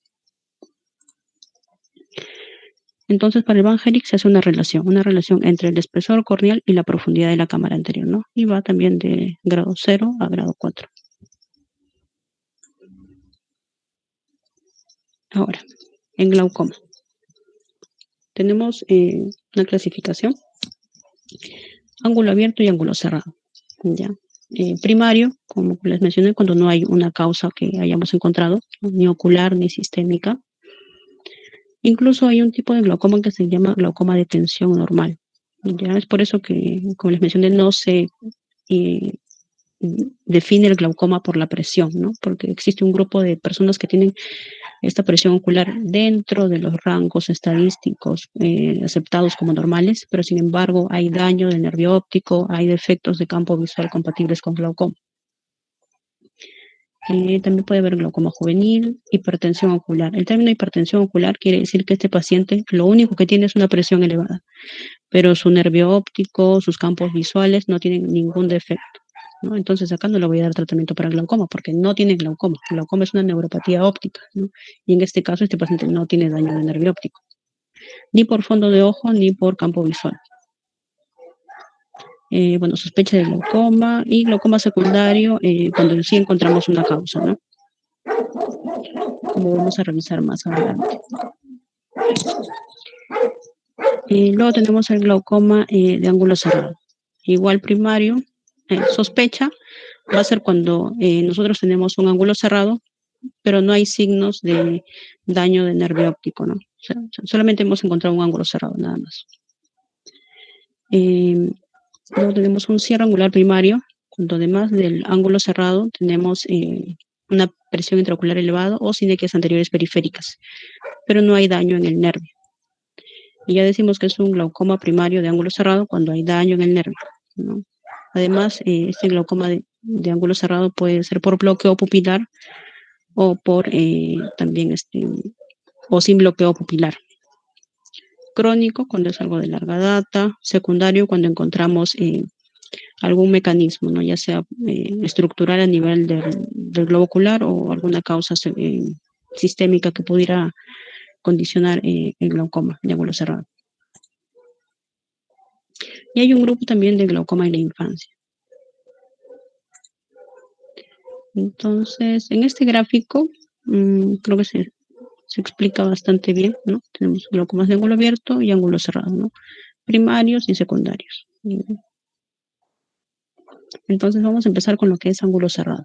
Entonces, para el Van Herijk se hace una relación entre el espesor corneal y la profundidad de la cámara anterior, ¿no? Y va también de grado 0 a grado 4. Ahora, en glaucoma. Tenemos una clasificación, ángulo abierto y ángulo cerrado. ¿Ya? Primario, como les mencioné, cuando no hay una causa que hayamos encontrado, ni ocular ni sistémica. Incluso hay un tipo de glaucoma que se llama glaucoma de tensión normal. Ya es por eso que, como les mencioné, no se eh, define el glaucoma por la presión, ¿no? Porque existe un grupo de personas que tienen esta presión ocular dentro de los rangos estadísticos aceptados como normales, pero sin embargo hay daño del nervio óptico, hay defectos de campo visual compatibles con glaucoma. También puede haber glaucoma juvenil, hipertensión ocular. El término hipertensión ocular quiere decir que este paciente lo único que tiene es una presión elevada, pero su nervio óptico, sus campos visuales no tienen ningún defecto, ¿no? Entonces acá no le voy a dar tratamiento para glaucoma porque no tiene glaucoma. Glaucoma es una neuropatía óptica, ¿no? Y en este caso este paciente no tiene daño de nervio óptico, ni por fondo de ojo ni por campo visual. Bueno, sospecha de glaucoma y glaucoma secundario cuando sí encontramos una causa, ¿no? Como vamos a revisar más adelante. Luego tenemos el glaucoma de ángulo cerrado. Igual primario, sospecha va a ser cuando nosotros tenemos un ángulo cerrado, pero no hay signos de daño de nervio óptico, ¿no? O sea, solamente hemos encontrado un ángulo cerrado, nada más. Luego tenemos un cierre angular primario, cuando además del ángulo cerrado tenemos una presión intraocular elevada o sinequias anteriores periféricas, pero no hay daño en el nervio. Y ya decimos que es un glaucoma primario de ángulo cerrado cuando hay daño en el nervio, ¿no? Además, este glaucoma de ángulo cerrado puede ser por bloqueo pupilar o por también o sin bloqueo pupilar. Crónico cuando es algo de larga data, secundario cuando encontramos algún mecanismo, ¿no? Ya sea estructural a nivel del globo ocular o alguna causa sistémica que pudiera condicionar el glaucoma de ángulo cerrado. Y hay un grupo también de glaucoma en la infancia. Entonces, en este gráfico, creo que se explica bastante bien, ¿no? Tenemos glaucomas de ángulo abierto y ángulo cerrado, ¿no? Primarios y secundarios. Entonces, vamos a empezar con lo que es ángulo cerrado.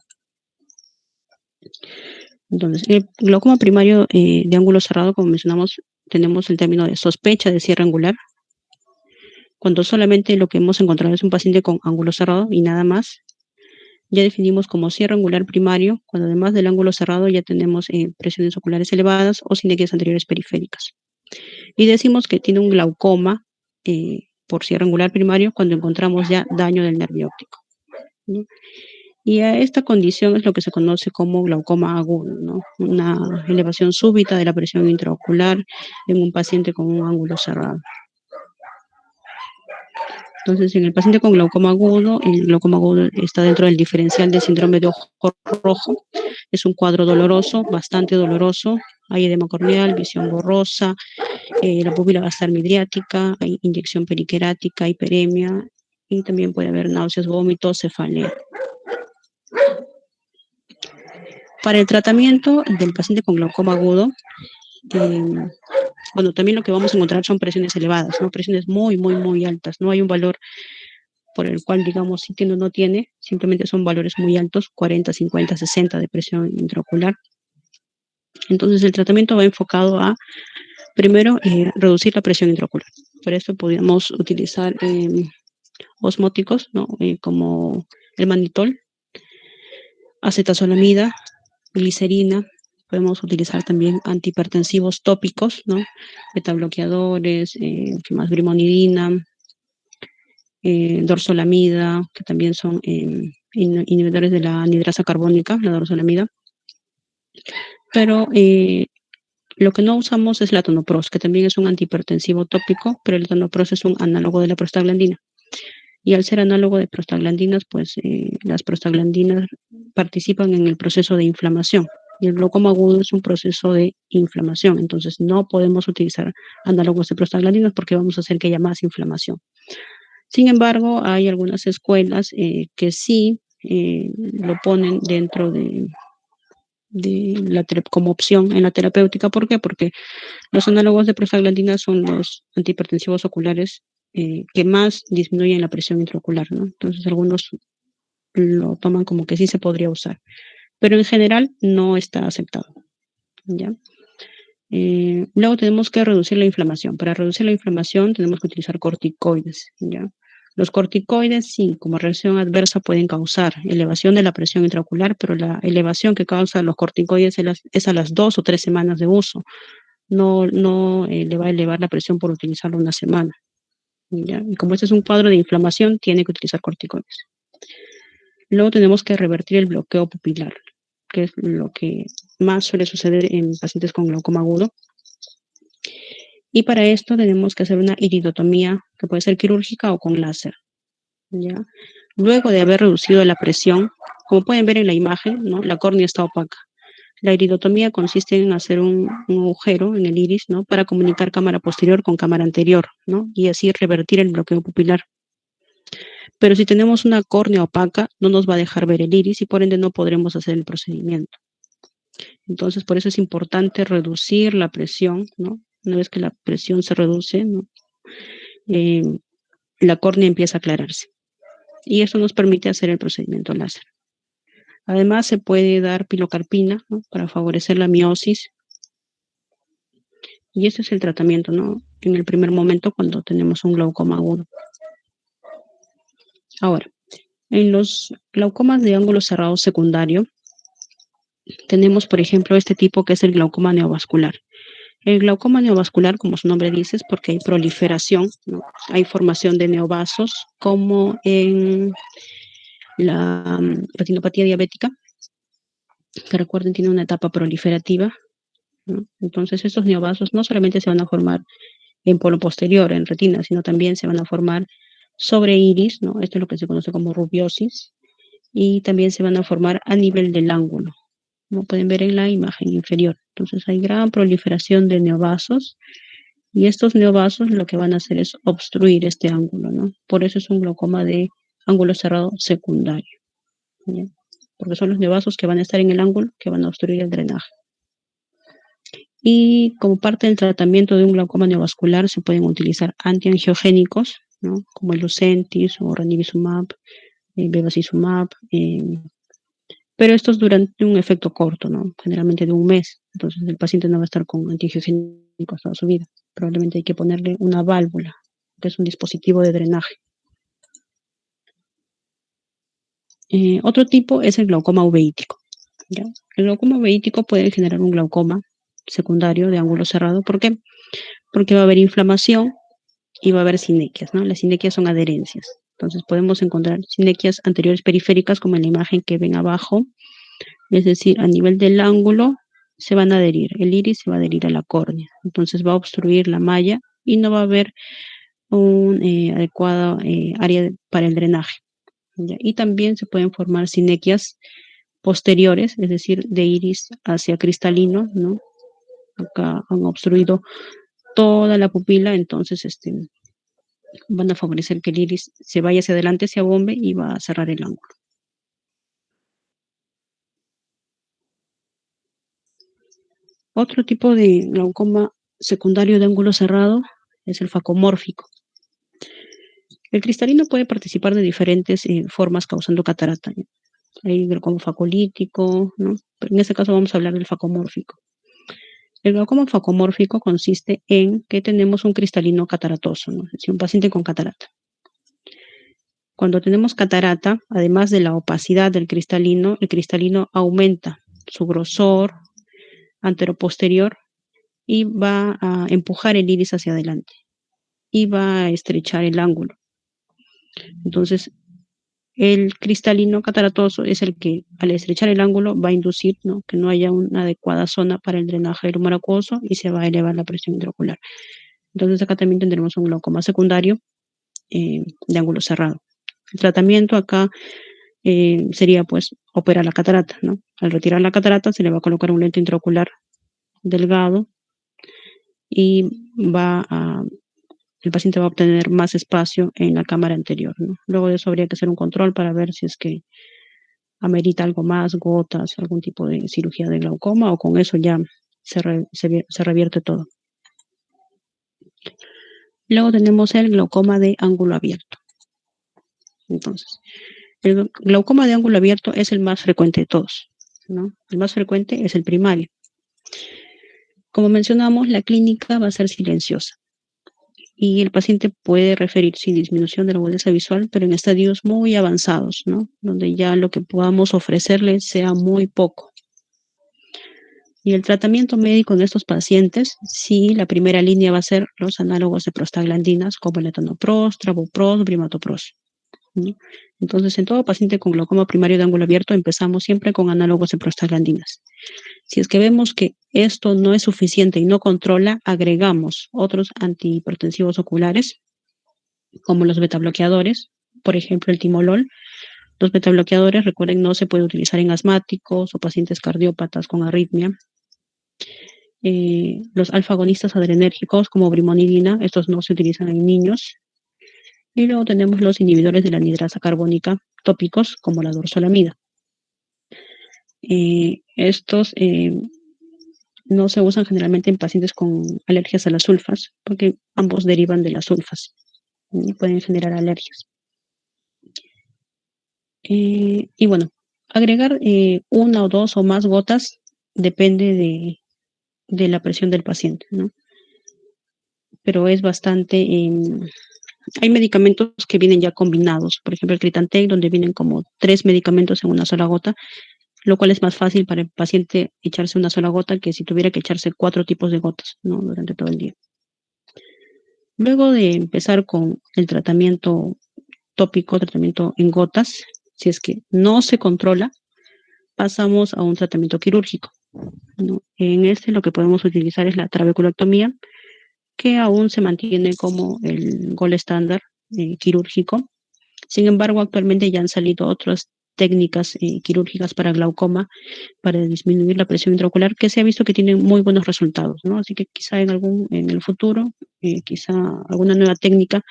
Entonces, el glaucoma primario de ángulo cerrado, como mencionamos, tenemos el término de sospecha de cierre angular, cuando solamente lo que hemos encontrado es un paciente con ángulo cerrado y nada más. Ya definimos como cierre angular primario, cuando además del ángulo cerrado ya tenemos presiones oculares elevadas o sinequias anteriores periféricas. Y decimos que tiene un glaucoma por cierre angular primario cuando encontramos ya daño del nervio óptico, ¿no? Y a esta condición es lo que se conoce como glaucoma agudo, ¿no? Una elevación súbita de la presión intraocular en un paciente con un ángulo cerrado. Entonces, en el paciente con glaucoma agudo, el glaucoma agudo está dentro del diferencial del síndrome de ojo rojo. Es un cuadro doloroso, bastante doloroso. Hay edema corneal, visión borrosa, la pupila va a estar midriática, hay inyección periquerática, hiperemia y también puede haber náuseas, vómitos, cefalea. Para el tratamiento del paciente con glaucoma agudo, bueno, también lo que vamos a encontrar son presiones elevadas, ¿no? Presiones muy altas. No hay un valor por el cual, digamos, si tiene o no tiene, simplemente son valores muy altos, 40, 50, 60 de presión intraocular. Entonces, el tratamiento va enfocado a, primero, reducir la presión intraocular. Por eso podríamos utilizar osmóticos, ¿no? Como el mannitol, acetazolamida, glicerina. Podemos utilizar también antihipertensivos tópicos, ¿no? Betabloqueadores, ¿qué más? Brimonidina, dorsolamida, que también son inhibidores de la anidrasa carbónica, la dorsolamida. Pero lo que no usamos es la tonopros, que también es un antihipertensivo tópico, pero el tonopros es un análogo de la prostaglandina. Y al ser análogo de prostaglandinas, pues las prostaglandinas participan en el proceso de inflamación. Y el glaucoma agudo es un proceso de inflamación. Entonces no podemos utilizar análogos de prostaglandinas porque vamos a hacer que haya más inflamación. Sin embargo, hay algunas escuelas que sí lo ponen dentro de como opción en la terapéutica. ¿Por qué? Porque los análogos de prostaglandina son los antihipertensivos oculares que más disminuyen la presión intraocular, ¿no? Entonces algunos lo toman como que sí se podría usar, pero en general no está aceptado, ¿ya? Luego tenemos que reducir la inflamación. Para reducir la inflamación tenemos que utilizar corticoides, ¿ya? Los corticoides, sí, como reacción adversa pueden causar elevación de la presión intraocular, pero la elevación que causan los corticoides es a las 2 o 3 semanas de uso. No le va a elevar la presión por utilizarlo una semana, ¿ya? Y como este es un cuadro de inflamación, tiene que utilizar corticoides. Luego tenemos que revertir el bloqueo pupilar, que es lo que más suele suceder en pacientes con glaucoma agudo. Y para esto tenemos que hacer una iridotomía, que puede ser quirúrgica o con láser, ¿ya? Luego de haber reducido la presión, como pueden ver en la imagen, ¿no? La córnea está opaca. La iridotomía consiste en hacer un agujero en el iris, ¿no? Para comunicar cámara posterior con cámara anterior, ¿no? Y así revertir el bloqueo pupilar. Pero si tenemos una córnea opaca, no nos va a dejar ver el iris y por ende no podremos hacer el procedimiento. Entonces, por eso es importante reducir la presión, ¿no? Una vez que la presión se reduce, ¿no? La córnea empieza a aclararse. Y eso nos permite hacer el procedimiento láser. Además, se puede dar pilocarpina, ¿no? Para favorecer la miosis. Y ese es el tratamiento, ¿no? En el primer momento cuando tenemos un glaucoma agudo. Ahora, en los glaucomas de ángulo cerrado secundario, tenemos, por ejemplo, este tipo que es el glaucoma neovascular. El glaucoma neovascular, como su nombre dice, es porque hay proliferación, ¿no? Hay formación de neovasos, como en la retinopatía diabética, que recuerden tiene una etapa proliferativa, ¿no? Entonces, estos neovasos no solamente se van a formar en polo posterior, en retina, sino también se van a formar sobre iris, ¿no? Esto es lo que se conoce como rubiosis, y también se van a formar a nivel del ángulo, como pueden ver en la imagen inferior. Entonces hay gran proliferación de neovasos y estos neovasos lo que van a hacer es obstruir este ángulo, ¿no? Por eso es un glaucoma de ángulo cerrado secundario, ¿ya? porque son los neovasos que van a estar en el ángulo que van a obstruir el drenaje. Y como parte del tratamiento de un glaucoma neovascular se pueden utilizar antiangiogénicos, ¿no? Como el Lucentis o ranibizumab, bevacizumab, pero estos durante un efecto corto, ¿no? Generalmente de un mes. Entonces el paciente no va a estar con antiangiogénicos toda su vida. Probablemente hay que ponerle una válvula, que es un dispositivo de drenaje. Otro tipo es el glaucoma uveítico, ¿ya? El glaucoma uveítico puede generar un glaucoma secundario de ángulo cerrado. ¿Por qué? Porque va a haber inflamación y va a haber sinequias, ¿no? Las sinequias son adherencias. Entonces podemos encontrar sinequias anteriores periféricas, como en la imagen que ven abajo, es decir, a nivel del ángulo se van a adherir, el iris se va a adherir a la córnea, entonces va a obstruir la malla y no va a haber un adecuada área para el drenaje, ¿ya? Y también se pueden formar sinequias posteriores, es decir, de iris hacia cristalino, ¿no? Acá han obstruido toda la pupila, entonces van a favorecer que el iris se vaya hacia adelante, se abombe y va a cerrar el ángulo. Otro tipo de glaucoma secundario de ángulo cerrado es el facomórfico. El cristalino puede participar de diferentes formas causando catarata. Hay glaucoma facolítico, ¿no? Pero en este caso vamos a hablar del facomórfico. El glaucoma facomórfico consiste en que tenemos un cristalino cataratoso, ¿no? Es decir, un paciente con catarata. Cuando tenemos catarata, además de la opacidad del cristalino, el cristalino aumenta su grosor anteroposterior y va a empujar el iris hacia adelante y va a estrechar el ángulo. Entonces, el cristalino cataratoso es el que, al estrechar el ángulo, va a inducir, ¿no?, que no haya una adecuada zona para el drenaje del humor acuoso y se va a elevar la presión intraocular. Entonces, acá también tendremos un glaucoma secundario de ángulo cerrado. El tratamiento acá sería, pues, operar la catarata, ¿no? Al retirar la catarata se le va a colocar un lente intraocular delgado y el paciente va a obtener más espacio en la cámara anterior, ¿no? Luego de eso habría que hacer un control para ver si es que amerita algo más, gotas, algún tipo de cirugía de glaucoma, o con eso ya se revierte todo. Luego tenemos el glaucoma de ángulo abierto. Entonces, el glaucoma de ángulo abierto es el más frecuente de todos, ¿no? El más frecuente es el primario. Como mencionamos, la clínica va a ser silenciosa y el paciente puede referir sin disminución de la agudeza visual, pero en estadios muy avanzados, ¿no? Donde ya lo que podamos ofrecerle sea muy poco. Y el tratamiento médico en estos pacientes, sí, la primera línea va a ser los análogos de prostaglandinas, como el etonoprost, travoprost, brimatoprost, ¿no? Entonces, en todo paciente con glaucoma primario de ángulo abierto, empezamos siempre con análogos de prostaglandinas. Si es que vemos que esto no es suficiente y no controla, agregamos otros antihipertensivos oculares, como los betabloqueadores, por ejemplo, el timolol. Los betabloqueadores, recuerden, no se puede utilizar en asmáticos o pacientes cardiópatas con arritmia. Los alfa-agonistas adrenérgicos, como brimonidina, estos no se utilizan en niños. Y luego tenemos los inhibidores de la anidrasa carbónica tópicos, como la dorzolamida. Estos no se usan generalmente en pacientes con alergias a las sulfas, porque ambos derivan de las sulfas y pueden generar alergias. Y bueno, agregar una o dos o más gotas depende de la presión del paciente, ¿no? Pero es bastante... hay medicamentos que vienen ya combinados, por ejemplo el Critantec, donde vienen como 3 medicamentos en una sola gota, lo cual es más fácil para el paciente echarse una sola gota que si tuviera que echarse 4 tipos de gotas, ¿no?, durante todo el día. Luego de empezar con el tratamiento tópico, tratamiento en gotas, si es que no se controla, pasamos a un tratamiento quirúrgico, ¿no? En este lo que podemos utilizar es la trabeculectomía, que aún se mantiene como el gol estándar quirúrgico. Sin embargo, actualmente ya han salido otras técnicas quirúrgicas para glaucoma, para disminuir la presión intraocular, que se ha visto que tienen muy buenos resultados, ¿no? Así que quizá en el futuro, quizá alguna nueva técnica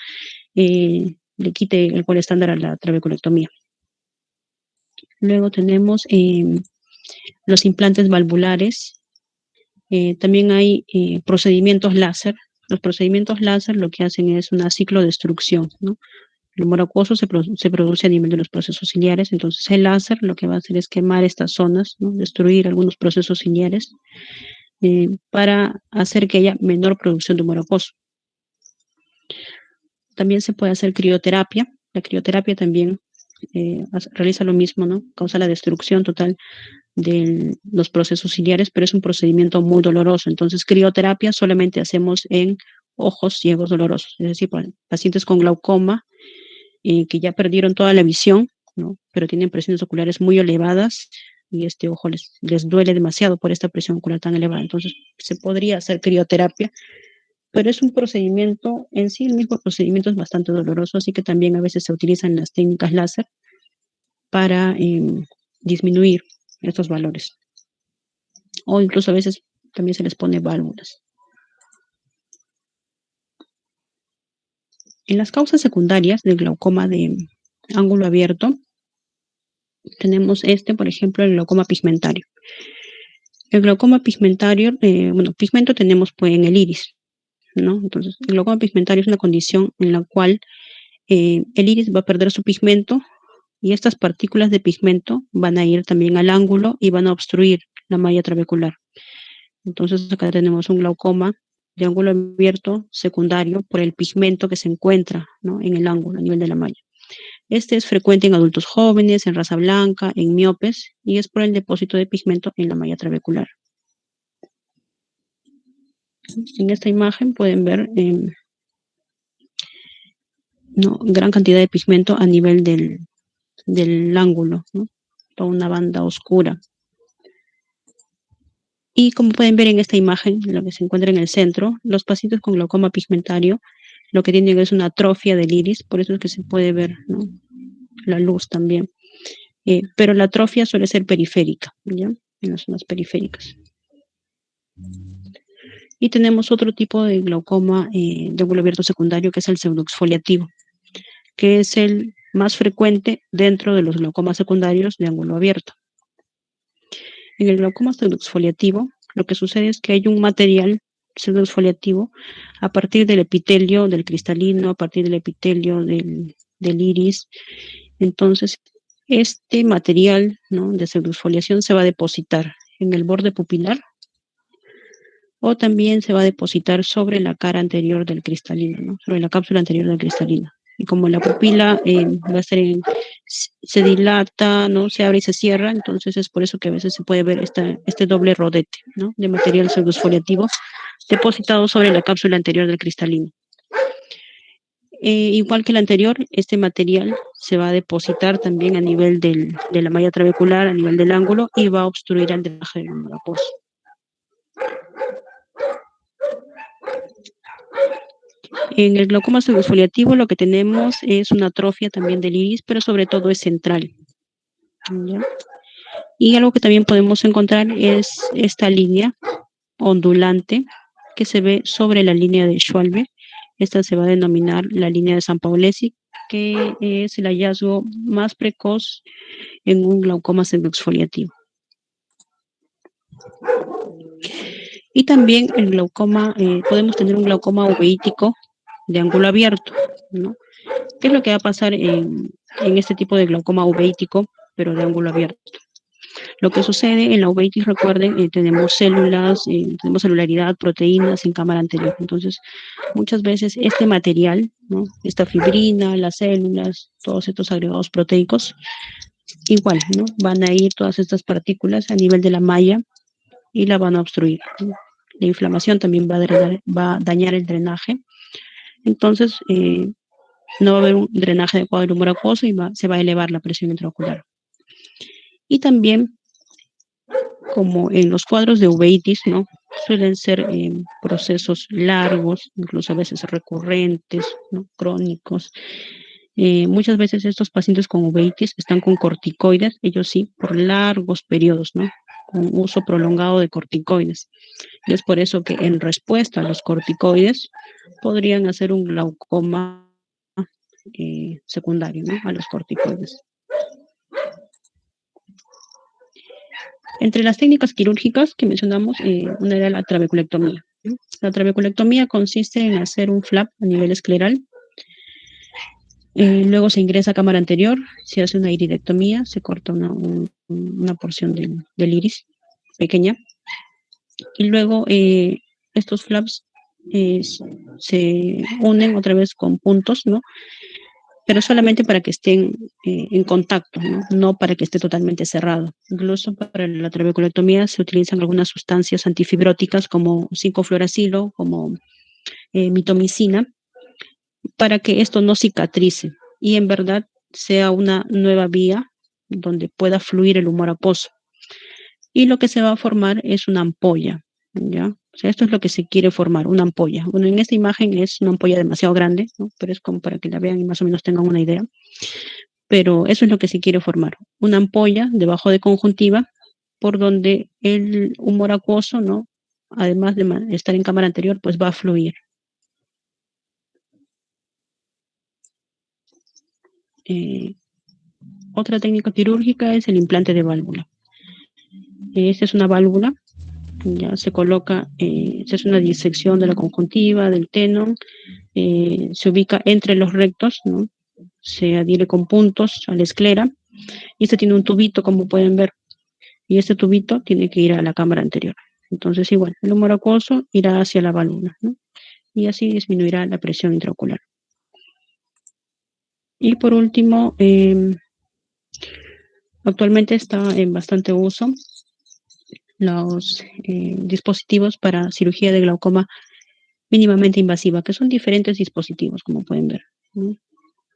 le quite el gol estándar a la trabeculectomía. Luego tenemos los implantes valvulares. También hay procedimientos láser. Los procedimientos láser lo que hacen es una ciclodestrucción, ¿no? El humor acuoso se produce a nivel de los procesos ciliares, entonces el láser lo que va a hacer es quemar estas zonas, ¿no? Destruir algunos procesos ciliares para hacer que haya menor producción de humor acuoso. También se puede hacer crioterapia. La crioterapia también realiza lo mismo, ¿no? Causa la destrucción total de los procesos ciliares, pero es un procedimiento muy doloroso. Entonces, crioterapia solamente hacemos en ojos ciegos dolorosos, es decir, para pacientes con glaucoma que ya perdieron toda la visión, ¿no? Pero tienen presiones oculares muy elevadas y este ojo les duele demasiado por esta presión ocular tan elevada. Entonces, se podría hacer crioterapia, pero es un procedimiento, en sí el mismo procedimiento es bastante doloroso, así que también a veces se utilizan las técnicas láser para disminuir estos valores. O incluso a veces también se les pone válvulas. En las causas secundarias del glaucoma de ángulo abierto, tenemos por ejemplo, el glaucoma pigmentario. El glaucoma pigmentario, pigmento tenemos pues en el iris, ¿no? Entonces, el glaucoma pigmentario es una condición en la cual el iris va a perder su pigmento y estas partículas de pigmento van a ir también al ángulo y van a obstruir la malla trabecular. Entonces, acá tenemos un glaucoma de ángulo abierto secundario por el pigmento que se encuentra, ¿no? En el ángulo, a nivel de la malla. Este es frecuente en adultos jóvenes, en raza blanca, en miopes, y es por el depósito de pigmento en la malla trabecular. En esta imagen pueden ver gran cantidad de pigmento a nivel del ángulo, ¿no? Toda una banda oscura. Y como pueden ver en esta imagen, lo que se encuentra en el centro, los pacientes con glaucoma pigmentario lo que tienen es una atrofia del iris, por eso es que se puede ver, ¿no? La luz también. Pero la atrofia suele ser periférica, ¿ya? En las zonas periféricas. Y tenemos otro tipo de glaucoma de ángulo abierto secundario, que es el pseudoexfoliativo, que es el más frecuente dentro de los glaucomas secundarios de ángulo abierto. En el glaucoma pseudoexfoliativo, lo que sucede es que hay un material pseudoexfoliativo a partir del epitelio del cristalino, a partir del epitelio del iris. Entonces, este material, ¿no?, de pseudoexfoliación se va a depositar en el borde pupilar o también se va a depositar sobre la cara anterior del cristalino, ¿no?, sobre la cápsula anterior del cristalino. Y como la pupila va a ser se dilata, ¿no?, se abre y se cierra, entonces es por eso que a veces se puede ver este doble rodete, ¿no?, de material pseudoexfoliativo depositado sobre la cápsula anterior del cristalino. Igual que el anterior, este material se va a depositar también a nivel de la malla trabecular, a nivel del ángulo, y va a obstruir el drenaje del humor acuoso. En el glaucoma pseudoexfoliativo lo que tenemos es una atrofia también del iris, pero sobre todo es central, ¿ya? Y algo que también podemos encontrar es esta línea ondulante que se ve sobre la línea de Schwalbe. Esta se va a denominar la línea de Sanpaolesi, que es el hallazgo más precoz en un glaucoma pseudoexfoliativo. Y también el glaucoma, podemos tener un glaucoma uveítico de ángulo abierto, ¿no? ¿Qué es lo que va a pasar en este tipo de glaucoma uveítico, pero de ángulo abierto? Lo que sucede en la uveitis, recuerden, tenemos células, tenemos celularidad, proteínas en cámara anterior. Entonces, muchas veces este material, ¿no?, esta fibrina, las células, todos estos agregados proteicos, igual, ¿no?, van a ir todas estas partículas a nivel de la malla y la van a obstruir, ¿no? La inflamación también va a dañar el drenaje. Entonces, no va a haber un drenaje adecuado del humor acuoso y se va a elevar la presión intraocular. Y también, como en los cuadros de uveitis, ¿no?, suelen ser procesos largos, incluso a veces recurrentes, ¿no?, crónicos. Muchas veces estos pacientes con uveitis están con corticoides, ellos sí, por largos periodos, ¿no?, con uso prolongado de corticoides. Y es por eso que en respuesta a los corticoides podrían hacer un glaucoma secundario, ¿no?, a los corticoides. Entre las técnicas quirúrgicas que mencionamos, una era la trabeculectomía, ¿no? La trabeculectomía consiste en hacer un flap a nivel escleral. Luego se ingresa a cámara anterior, se hace una iridectomía, se corta una porción del iris pequeña. Y luego estos flaps eh, se unen otra vez con puntos, ¿no? Pero solamente para que estén en contacto, ¿no? No para que esté totalmente cerrado. Incluso para la trabeculectomía se utilizan algunas sustancias antifibróticas como 5-fluoracilo, como mitomicina, para que esto no cicatrice y en verdad sea una nueva vía donde pueda fluir el humor acuoso. Y lo que se va a formar es una ampolla, ¿ya? O sea, esto es lo que se quiere formar, una ampolla. Bueno, en esta imagen es una ampolla demasiado grande, ¿no? Pero es como para que la vean y más o menos tengan una idea. Pero eso es lo que se quiere formar, una ampolla debajo de conjuntiva por donde el humor acuoso, ¿no? Además de estar en cámara anterior, pues va a fluir. Eh, Otra técnica quirúrgica es el implante de válvula. Esta es una válvula, ya se coloca, se hace una disección de la conjuntiva, del tenón, se ubica entre los rectos, ¿no? Se adhiere con puntos a la esclera y este tiene un tubito, como pueden ver, y este tubito tiene que ir a la cámara anterior. Entonces, igual, el humor acuoso irá hacia la válvula, ¿no? Y así disminuirá la presión intraocular. Y por último, actualmente está en bastante uso los dispositivos para cirugía de glaucoma mínimamente invasiva, que son diferentes dispositivos, como pueden ver, ¿no?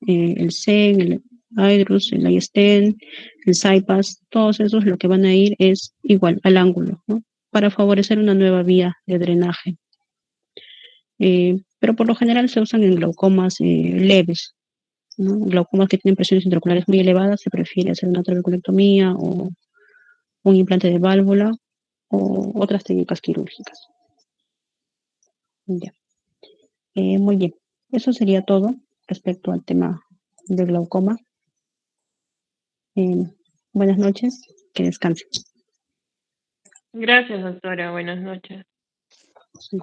El CEN, el IDRUS, el iStent, el CyPass, todos esos lo que van a ir es igual al ángulo, ¿no? Para favorecer una nueva vía de drenaje. Pero por lo general se usan en glaucomas leves, ¿no? Glaucomas que tienen presiones intraoculares muy elevadas, se prefiere hacer una trabeculectomía o un implante de válvula o otras técnicas quirúrgicas. Ya. Muy bien, eso sería todo respecto al tema del glaucoma. Eh, Buenas noches, que descansen. Gracias, doctora. Buenas noches. Sí.